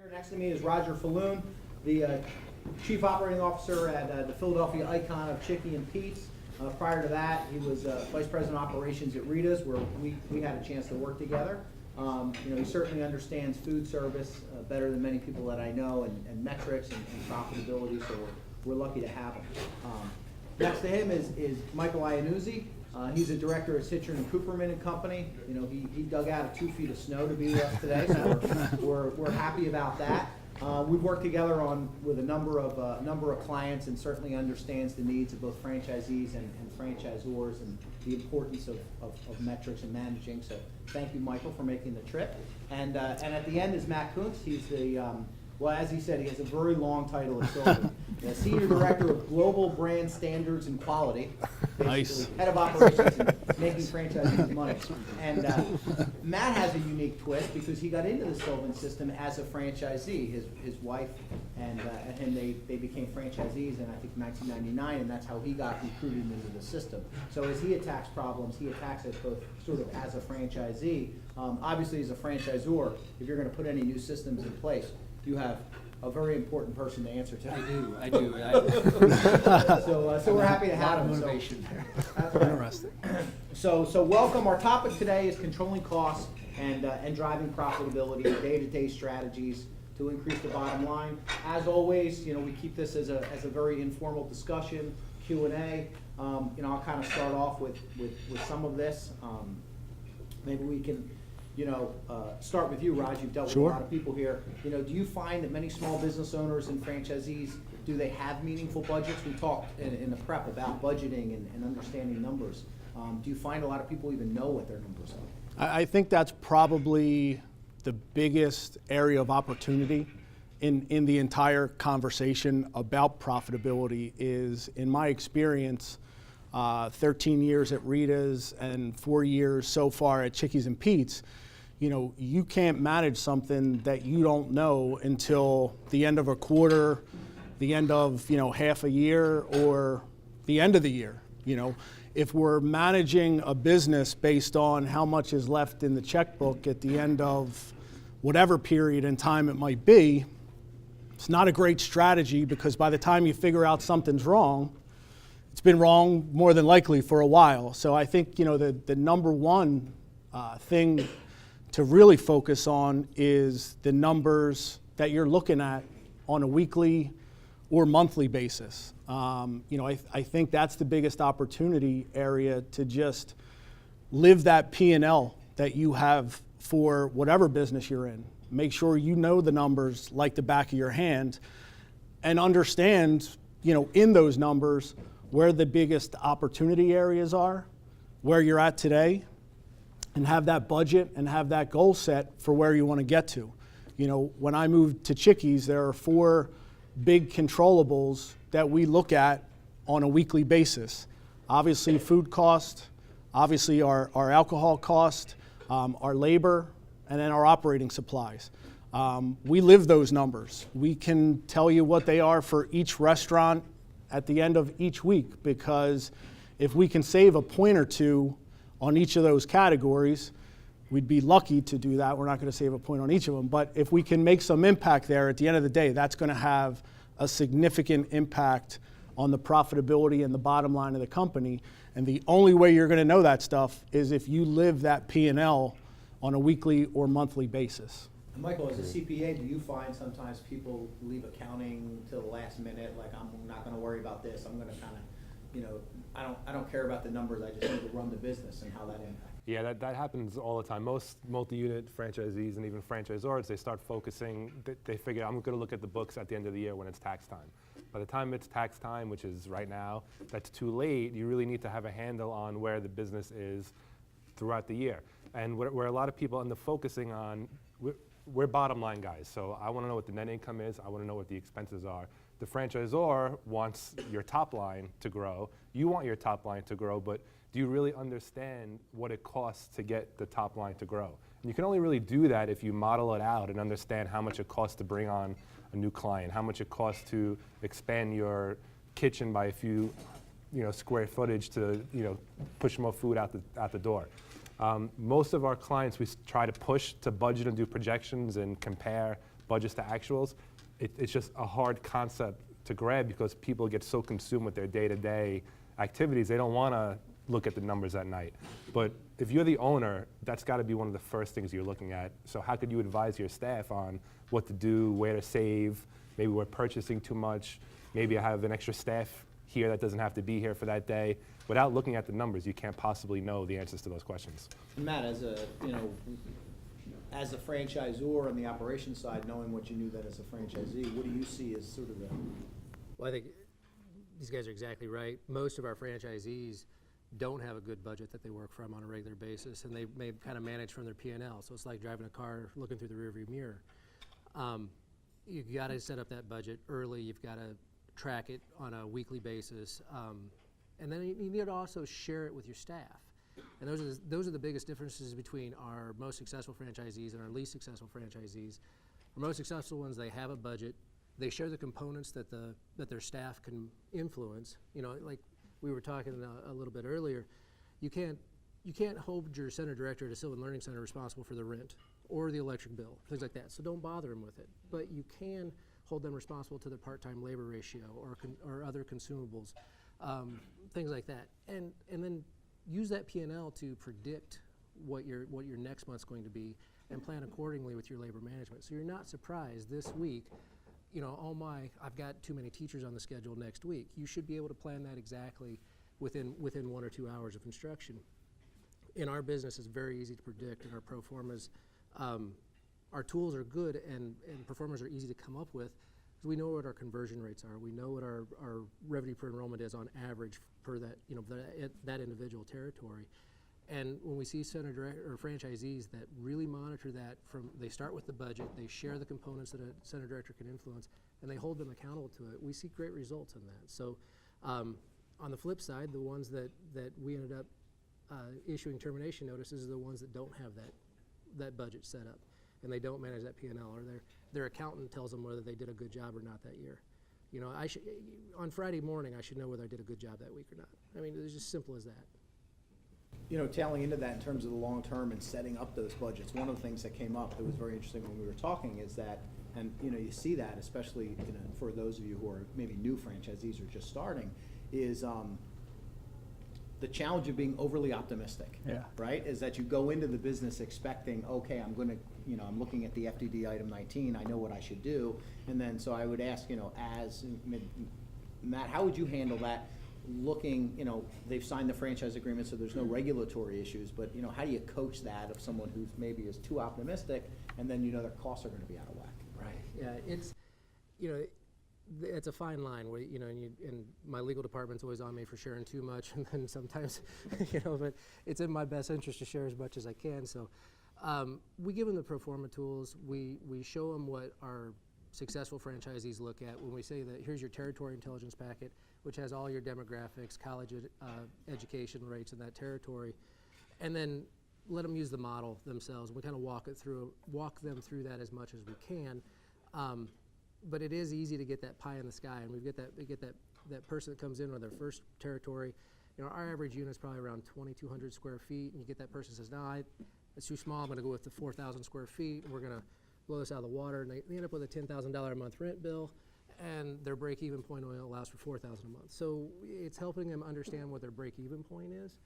Here next to me is Roger Falloon, the Chief Operating Officer at the Philadelphia icon of Chicky and Pete's. Prior to that, he was Vice President of Operations at Rita's, where we had a chance to work together. He certainly understands food service better than many people that I know, and metrics and profitability, so we're lucky to have him. Next to him is Michael Iannuzzi. He's a director at Citron and Cooperman and Company. He dug out 2 feet of snow to be with us today, so we're happy about that. We've worked together with a number of clients, and certainly understands the needs of both franchisees and franchisors, and the importance of metrics and managing. So thank you, Michael, for making the trip. And at the end is Matt Kuntz. He's the well, as he said, he has a very long title at Sylvan. Senior Director of Global Brand Standards and Quality. Nice. Head of Operations and making franchisees money. And Matt has a unique twist because he got into the Sylvan system as a franchisee. His wife and him, they became franchisees in, I think, 1999, and that's how he got recruited into the system. So as he attacks problems, he attacks it both sort of as a franchisee. Obviously, as a franchisor, if you're going to put any new systems in place, you have a very important person to answer to. I do. So we're happy to have him. Motivation there. That's right. Interesting. So welcome. Our topic today is controlling costs and driving profitability, day-to-day strategies to increase the bottom line. As always, we keep this as a very informal discussion, Q&A. I'll kind of start off with some of this. Maybe we can start with you, Raj. You've dealt with a lot of people here. Do you find that many small business owners and franchisees, do they have meaningful budgets? We talked in the prep about budgeting and understanding numbers. Do you find a lot of people even know what their numbers are? I think that's probably the biggest area of opportunity in the entire conversation about profitability is, in my experience, 13 years at Rita's and 4 years so far at Chickies and Pete's, you can't manage something that you don't know until the end of a quarter, the end of, half a year, or the end of the year. If we're managing a business based on how much is left in the checkbook at the end of whatever period in time it might be, it's not a great strategy, because by the time you figure out something's wrong, it's been wrong more than likely for a while. So I think, the number one thing to really focus on is the numbers that you're looking at on a weekly or monthly basis. I think that's the biggest opportunity area to just live that P&L that you have for whatever business you're in. Make sure you know the numbers like the back of your hand, and understand, in those numbers, where the biggest opportunity areas are, where you're at today, and have that budget and have that goal set for where you want to get to. When I moved to Chickies, there are 4 big controllables that we look at on a weekly basis. Obviously, food cost, obviously our alcohol cost, our labor, and then our operating supplies. We live those numbers. We can tell you what they are for each restaurant at the end of each week, because if we can save a point or two on each of those categories, we'd be lucky to do that. We're not going to save a point on each of them, but if we can make some impact there, at the end of the day, that's going to have a significant impact on the profitability and the bottom line of the company. And the only way you're going to know that stuff is if you live that P&L on a weekly or monthly basis. And Michael, as a CPA, do you find sometimes people leave accounting till the last minute, like, I'm not going to worry about this, I'm going to kind of, I don't care about the numbers, I just need to run the business, and how that impacts? Yeah, that happens all the time. Most multi-unit franchisees and even franchisors, they start focusing, they figure, I'm going to look at the books at the end of the year when it's tax time. By the time it's tax time, which is right now, that's too late. You really need to have a handle on where the business is throughout the year. And where a lot of people end up focusing on, we're bottom line guys, so I want to know what the net income is, I want to know what the expenses are. The franchisor wants your top line to grow, you want your top line to grow, but do you really understand what it costs to get the top line to grow? And you can only really do that if you model it out and understand how much it costs to bring on a new client, how much it costs to expand your kitchen by a few square footage to push more food out the door. Most of our clients, we try to push to budget and do projections and compare budgets to actuals, it's just a hard concept to grab because people get so consumed with their day-to-day activities, they don't want to look at the numbers at night. But if you're the owner, that's got to be one of the first things you're looking at. So how could you advise your staff on what to do, where to save? Maybe we're purchasing too much. Maybe I have an extra staff here that doesn't have to be here for that day. Without looking at the numbers, you can't possibly know the answers to those questions. Matt, as a franchisor on the operations side, knowing what you knew then as a franchisee, what do you see as sort of the? Well, I think these guys are exactly right. Most of our franchisees don't have a good budget that they work from on a regular basis, and they may kind of manage from their P&L. So it's like driving a car looking through the rearview mirror. You've got to set up that budget early. You've got to track it on a weekly basis, and then you need to also share it with your staff. And those are the biggest differences between our most successful franchisees and our least successful franchisees. Our most successful ones, they have a budget. They share the components that their staff can influence. You know, like we were talking a little bit earlier, you can't hold your center director at a Sylvan Learning Center responsible for the rent or the electric bill, things like that. So don't bother them with it. But you can hold them responsible to their part-time labor ratio or other consumables, things like that. And then use that P&L to predict what your next month's going to be and plan accordingly with your labor management. So you're not surprised this week, you know, oh my, I've got too many teachers on the schedule next week. You should be able to plan that exactly within 1 or 2 hours of instruction. In our business, it's very easy to predict, and our pro formas, our tools are good and performers are easy to come up with. We know what our conversion rates are. We know what our revenue per enrollment is on average per that, you know, that individual territory. And when we see center director or franchisees that really monitor that they start with the budget, they share the components that a center director can influence, and they hold them accountable to it, we see great results in that. So on the flip side, the ones that we ended up issuing termination notices are the ones that don't have that budget set up, and they don't manage that P&L, or their accountant tells them whether they did a good job or not that year. You know, on Friday morning, I should know whether I did a good job that week or not. I mean, it's just simple as that. You know, tailing into that in terms of the long term and setting up those budgets, one of the things that came up that was very interesting when we were talking is that, and you know, you see that especially, you know, for those of you who are maybe new franchisees or just starting, is the challenge of being overly optimistic. Yeah. Right? Is that you go into the business expecting, okay, I'm going to, you know, I'm looking at the FDD item 19, I know what I should do, and then so I would ask, you know, as Matt, how would you handle that? Looking, you know, they've signed the franchise agreement, so there's no regulatory issues, but you know, how do you coach that of someone who maybe is too optimistic, and then you know their costs are going to be out of whack? Right. Yeah, it's, you know, it's a fine line where, you know, and my legal department's always on me for sharing too much, and then sometimes, you know, but it's in my best interest to share as much as I can. So we give them the Performa tools. We show them what our successful franchisees look at when we say that here's your territory intelligence packet, which has all your demographics, college education rates in that territory, and then let them use the model themselves. We kind of walk them through that as much as we can. But it is easy to get that pie in the sky, and we get that person that comes in with their first territory. You know, our average unit is probably around 2,200 square feet, and you get that person that says, no, it's too small, I'm going to go with the 4,000 square feet, and we're going to blow this out of the water, and they end up with a $10,000 a month rent bill, and their break-even point only allows for $4,000 a month. So it's helping them understand what their break-even point is.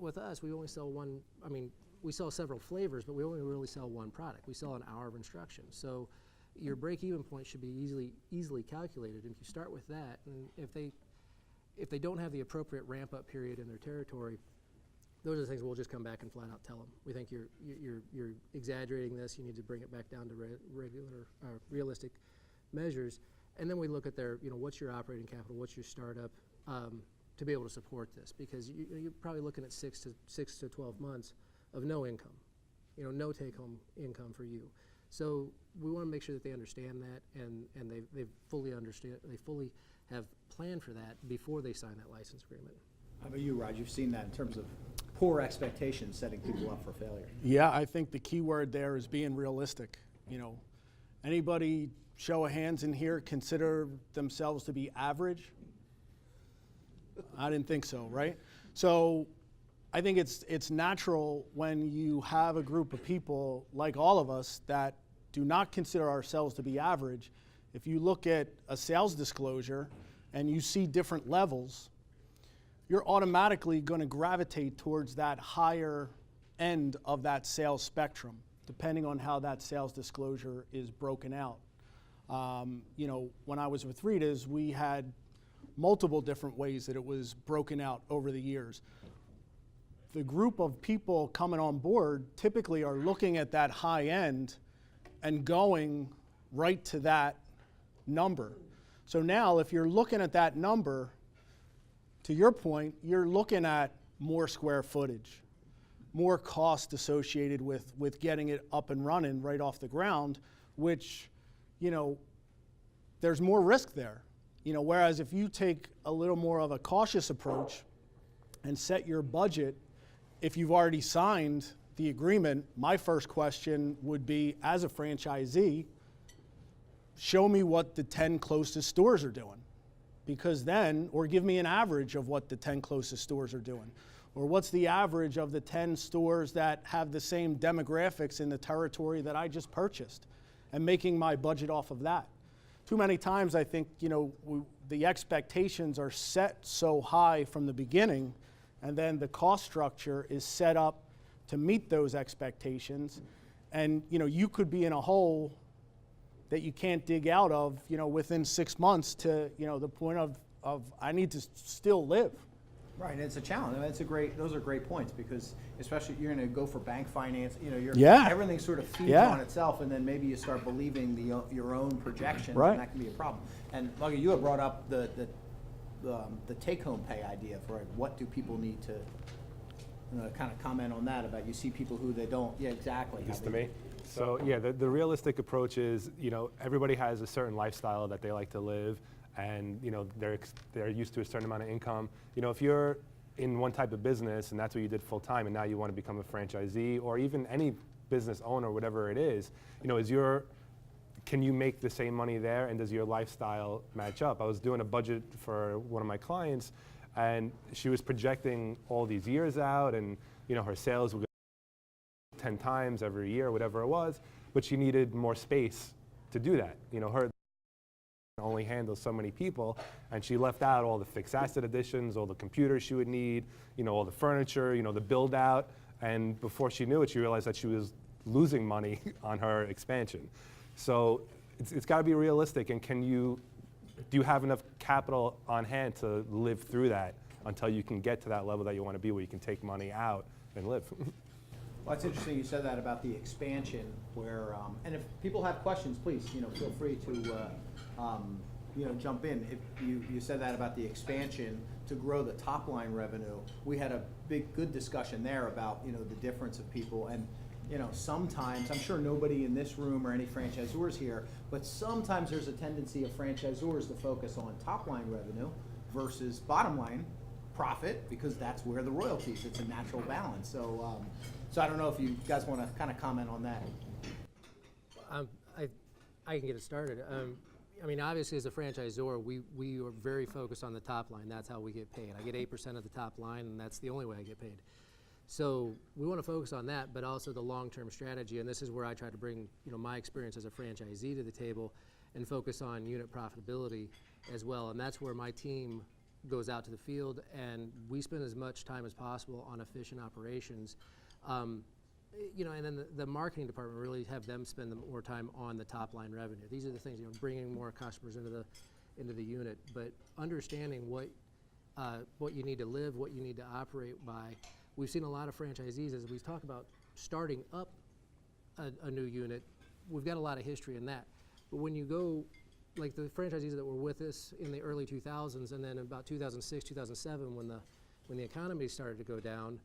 With us, we only sell one. I mean, we sell several flavors, but we only really sell one product. We sell an hour of instruction. So your break-even point should be easily calculated. And if you start with that, and if they don't have the appropriate ramp-up period in their territory, those are the things we'll just come back and flat out tell them. We think you're exaggerating this. You need to bring it back down to regular, realistic measures. And then we look at their, you know, what's your operating capital, what's your startup, to be able to support this, because you're probably looking at 6 to 12 months of no income, you know, no take-home income for you. So we want to make sure that they understand that, and they fully understand, they fully have planned for that before they sign that license agreement. How about you, Raj? You've seen that in terms of poor expectations setting people up for failure. Yeah, I think the key word there is being realistic. You know, anybody show of hands in here consider themselves to be average? I didn't think so, right? So I think it's natural when you have a group of people like all of us that do not consider ourselves to be average, if you look at a sales disclosure and you see different levels, you're automatically going to gravitate towards that higher end of that sales spectrum, depending on how that sales disclosure is broken out. You know, when I was with Rita's, we had multiple different ways that it was broken out over the years. The group of people coming on board typically are looking at that high end and going right to that number. So now if you're looking at that number, to your point, you're looking at more square footage, more cost associated with getting it up and running right off the ground, which, you know, there's more risk there. You know, whereas if you take a little more of a cautious approach and set your budget, if you've already signed the agreement, my first question would be, as a franchisee, show me what the 10 closest stores are doing. Because then, or give me an average of what the 10 closest stores are doing. Or what's the average of the 10 stores that have the same demographics in the territory that I just purchased, and making my budget off of that. Too many times I think, you know, the expectations are set so high from the beginning, and then the cost structure is set up to meet those expectations. And, you know, you could be in a hole that you can't dig out of, you know, within 6 months to, you know, the point of I need to still live. Right, and it's a challenge. Those are great points, because especially if you're going to go for bank finance, you know, everything sort of feeds on itself, and then maybe you start believing your own projections, and that can be a problem. And Muggy, you have brought up the take-home pay idea for what do people need to, you know, kind of comment on that about, you see people who they don't, exactly. Just to me. So yeah, the realistic approach is, you know, everybody has a certain lifestyle that they like to live, and you know they're used to a certain amount of income. You know, if you're in one type of business and that's what you did full time, and now you want to become a franchisee or even any business owner, whatever it is, you know, can you make the same money there, and does your lifestyle match up? I was doing a budget for one of my clients, and she was projecting all these years out, and you know, her sales would go 10 times every year, whatever it was, but she needed more space to do that. You know, her only handles so many people, and she left out all the fixed asset additions, all the computers she would need, you know, all the furniture, you know, the build out, and before she knew it, she realized that she was losing money on her expansion. So it's got to be realistic, and do you have enough capital on hand to live through that until you can get to that level that you want to be, where you can take money out and live? Well, it's interesting you said that about the expansion, where, and if people have questions, please, you know, feel free to, you know, jump in. If you said that about the expansion to grow the top line revenue, we had a good discussion there about, you know, the difference of people. And, you know, sometimes, I'm sure nobody in this room or any franchisors here, but sometimes there's a tendency of franchisors to focus on top line revenue versus bottom line profit, because that's where the royalties, it's a natural balance. So, so I don't know if you guys want to kind of comment on that. I can get it started. I mean, obviously, as a franchisor, we are very focused on the top line. That's how we get paid. I get 8% of the top line, and that's the only way I get paid. So we want to focus on that, but also the long-term strategy. And this is where I try to bring, you know, my experience as a franchisee to the table, and focus on unit profitability as well. And that's where my team goes out to the field, and we spend as much time as possible on efficient operations. You know, and then the marketing department, really have them spend more time on the top line revenue. These are the things, you know, bringing more customers into the unit, but understanding what you need to live, what you need to operate by. We've seen a lot of franchisees, as we talk about starting up a new unit, we've got a lot of history in that. But when you go, like the franchisees that were with us in the early 2000s, and then about 2006, 2007, when the economy started to go down,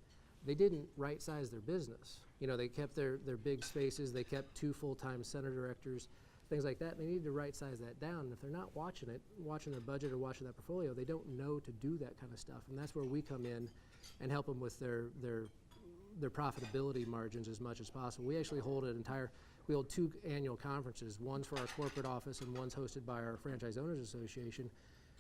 they didn't right-size their business. You know, they kept their big spaces, they kept 2 full-time center directors, things like that. They needed to right-size that down. And if they're not watching their budget or watching that portfolio, they don't know to do that kind of stuff. And that's where we come in and help them with their profitability margins as much as possible. We actually hold we hold 2 annual conferences. One's for our corporate office, and one's hosted by our Franchise Owners Association.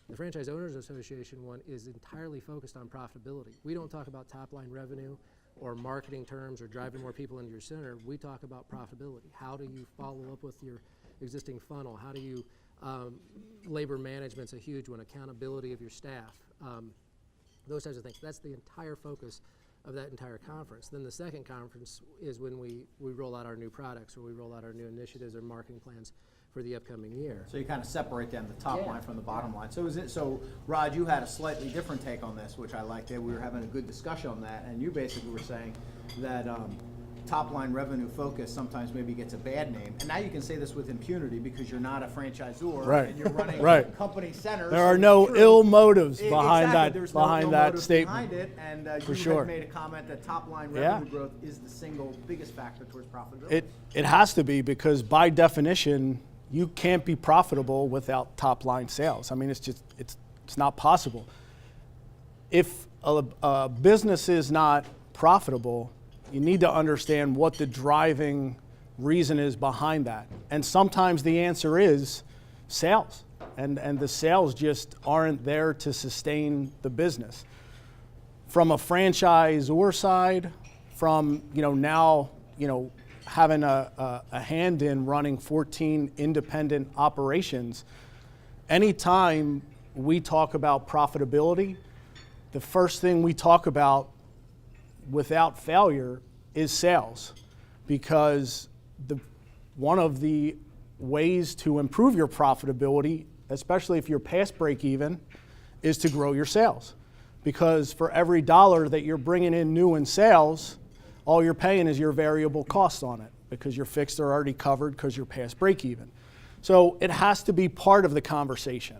The Franchise Owners Association one is entirely focused on profitability. We don't talk about top line revenue or marketing terms or driving more people into your center, we talk about profitability. How do you follow up with your existing funnel? How do you, labor management's a huge one, accountability of your staff, those types of things. That's the entire focus of that entire conference. Then the second conference is when we roll out our new products, or we roll out our new initiatives or marketing plans for the upcoming year. So you kind of separate them, the top Yeah. line from the bottom line. So Rod, you had a slightly different take on this, which I liked. We were having a good discussion on that, and you basically were saying that top line revenue focus sometimes maybe gets a bad name. And now you can say this with impunity because you're not a franchisor Right. and you're running Right. company centers. There so are it's no true. ill motives Exactly. behind that There's behind no that motive statement. behind it, and For you sure. had made a comment that top line Yeah. revenue growth is the single biggest factor towards profitability. It has to be, because by definition, you can't be profitable without top line sales. I mean, it's not possible. If a business is not profitable, you need to understand what the driving reason is behind that. And sometimes the answer is sales. And the sales just aren't there to sustain the business. From a franchisor side, from now having a hand in running 14 independent operations, anytime we talk about profitability, the first thing we talk about without failure is sales, because one of the ways to improve your profitability, especially if you're past break even, is to grow your sales. Because for every dollar that you're bringing in new in sales, all you're paying is your variable costs on it, because your fixed are already covered because you're past break even. So it has to be part of the conversation.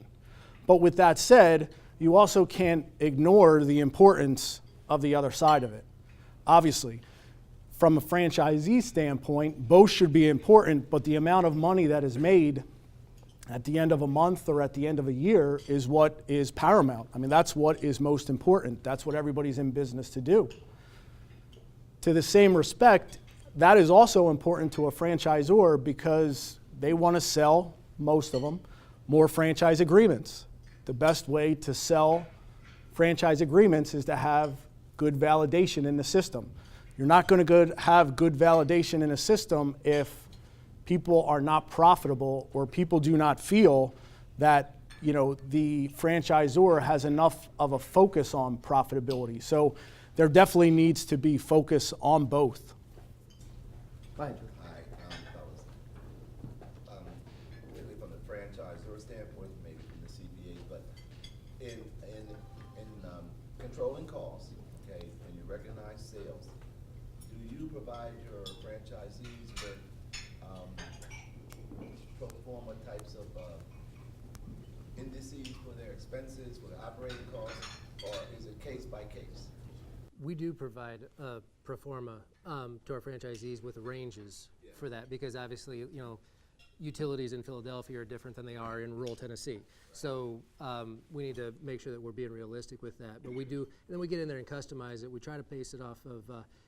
But with that said, you also can't ignore the importance of the other side of it. Obviously, from a franchisee standpoint, both should be important, but the amount of money that is made at the end of a month or at the end of a year is what is paramount. I mean, that's what is most important. That's what everybody's in business to do. To the same respect, that is also important to a franchisor, because they want to sell, most of them, more franchise agreements. The best way to sell franchise agreements is to have good validation in the system. You're not going to have good validation in a system if people are not profitable, or people do not feel that the franchisor has enough of a focus on profitability. So there definitely needs to be focus on both. Go ahead, Drew. Hi, fellas. Really from the franchisor standpoint, maybe from the CPA, but in controlling costs, okay, and you recognize sales, do you provide your franchisees with pro forma types of indices for their expenses, for their operating costs, or is it case by case? We do provide a pro forma to our franchisees with ranges for that, because obviously, utilities in Philadelphia are different than they are in rural Tennessee. Right. So we need to make sure that we're being realistic with that. But we do, and then we get in there and customize it. We try to base it off of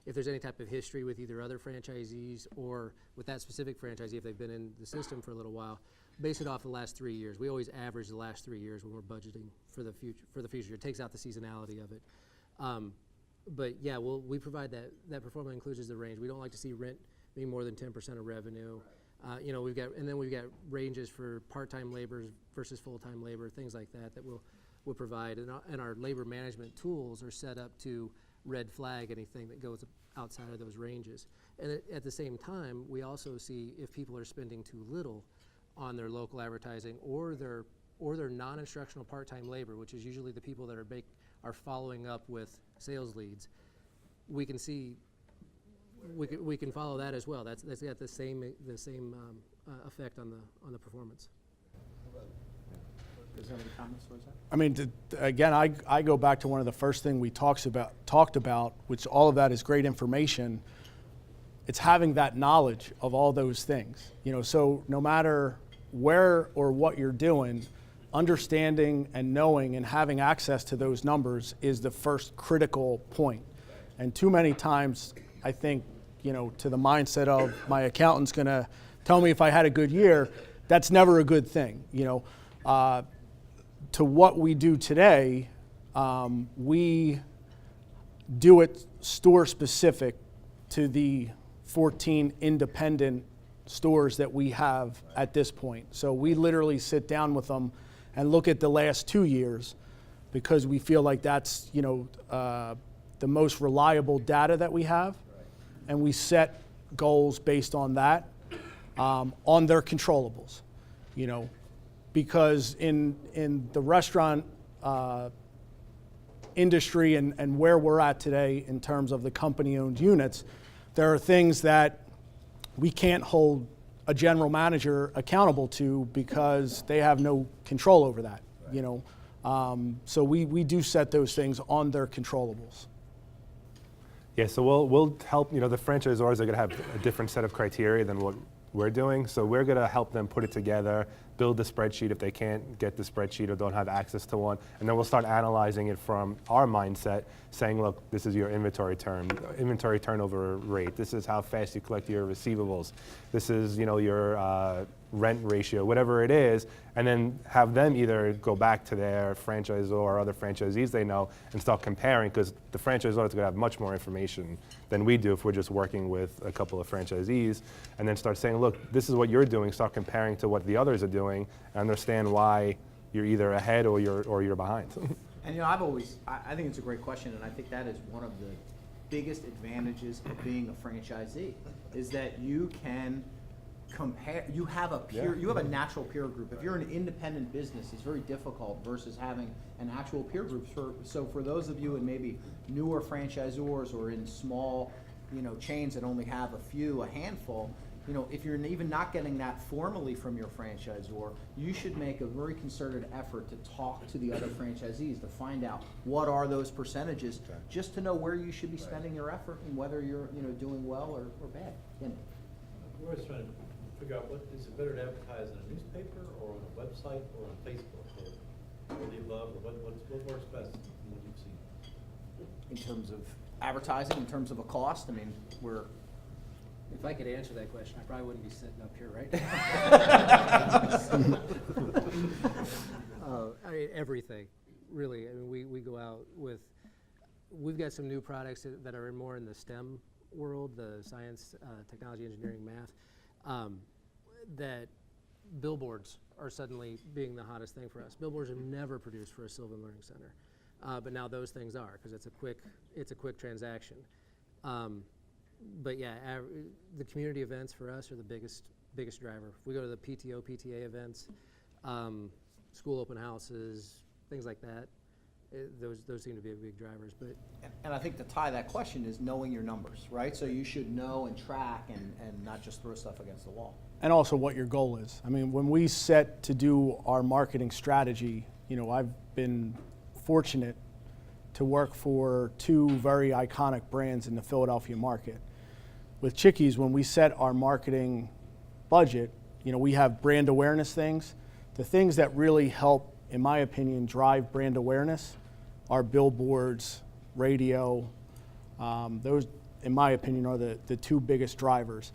if there's any type of history with either other franchisees or with that specific franchisee, if they've been in the system for a little while, base it off the last 3 years. We always average the last 3 years when we're budgeting for the future. It takes out the seasonality of it. But yeah, we provide that performance includes the range. We don't like to see rent being more than 10% of revenue. We've got ranges for part-time labor versus full-time labor, things like that we'll provide. And our labor management tools are set up to red flag anything that goes outside of those ranges. And at the same time, we also see if people are spending too little on their local advertising or their non-instructional part-time labor, which is usually the people that are following up with sales leads. We can see. We can follow that as well. That's got the same effect on the performance. Is there any comments towards that? I mean, again, I go back to one of the first things we talked about, which all of that is great information. It's having that knowledge of all those things. So no matter where or what you're doing, understanding and knowing and having access to those numbers is the first critical point. And too many times, I think, to the mindset of my accountant's going to tell me if I had a good year, that's never a good thing. To what we do today, we do it store specific to the 14 independent stores that we have at this point. So we literally sit down with them and look at the last 2 years, because we feel like that's, the most reliable data that we have. And we set goals based on that, on their controllables, because in the restaurant industry and where we're at today in terms of the company-owned units, there are things that we can't hold a general manager accountable to because they have no control over that, So we do set those things on their controllables. Yeah, so we'll help, the franchisors are going to have a different set of criteria than what we're doing. So we're going to help them put it together, build the spreadsheet if they can't get the spreadsheet or don't have access to one. And then we'll start analyzing it from our mindset, saying, look, this is your inventory turnover rate. This is how fast you collect your receivables. This is, your rent ratio, whatever it is, and then have them either go back to their franchisor or other franchisees they know and start comparing, because the franchisor is going to have much more information than we do if we're just working with a couple of franchisees, and then start saying, look, this is what you're doing, start comparing to what the others are doing, and understand why you're either ahead or you're behind. And I think it's a great question, and I think that is one of the biggest advantages of being a franchisee, is that you can compare, you have a natural peer group. If you're an independent business, it's very difficult versus having an actual peer group. So for those of you in maybe newer franchisors or in small, chains that only have a handful, if you're even not getting that formally from your franchisor, you should make a very concerted effort to talk to the other franchisees to find out what are those percentages, just to know where you should be spending your effort and whether you're doing well or bad. We're always trying to figure out what is it better to advertise in a newspaper or on a website or on Facebook, or the above, or what works best from what you've seen? In terms of advertising, in terms of a cost, If I could answer that question, I probably wouldn't be sitting up here, right? Everything, really. We go out with, we've got some new products that are more in the STEM world, the science, technology, engineering, math, that billboards are suddenly being the hottest thing for us. Billboards are never produced for a Sylvan Learning Center, but now those things are, because it's a quick transaction. But yeah, the community events for us are the biggest driver. If we go to the PTA events, school open houses, things like that, those seem to be big drivers. But and I think to tie that question is knowing your numbers, right? So you should know and track and not just throw stuff against the wall. And also what your goal is. When we set to do our marketing strategy, I've been fortunate to work for two very iconic brands in the Philadelphia market. With Chickies, when we set our marketing budget, we have brand awareness things. The things that really help, in my opinion, drive brand awareness are billboards, radio. Those, in my opinion, are the two biggest drivers.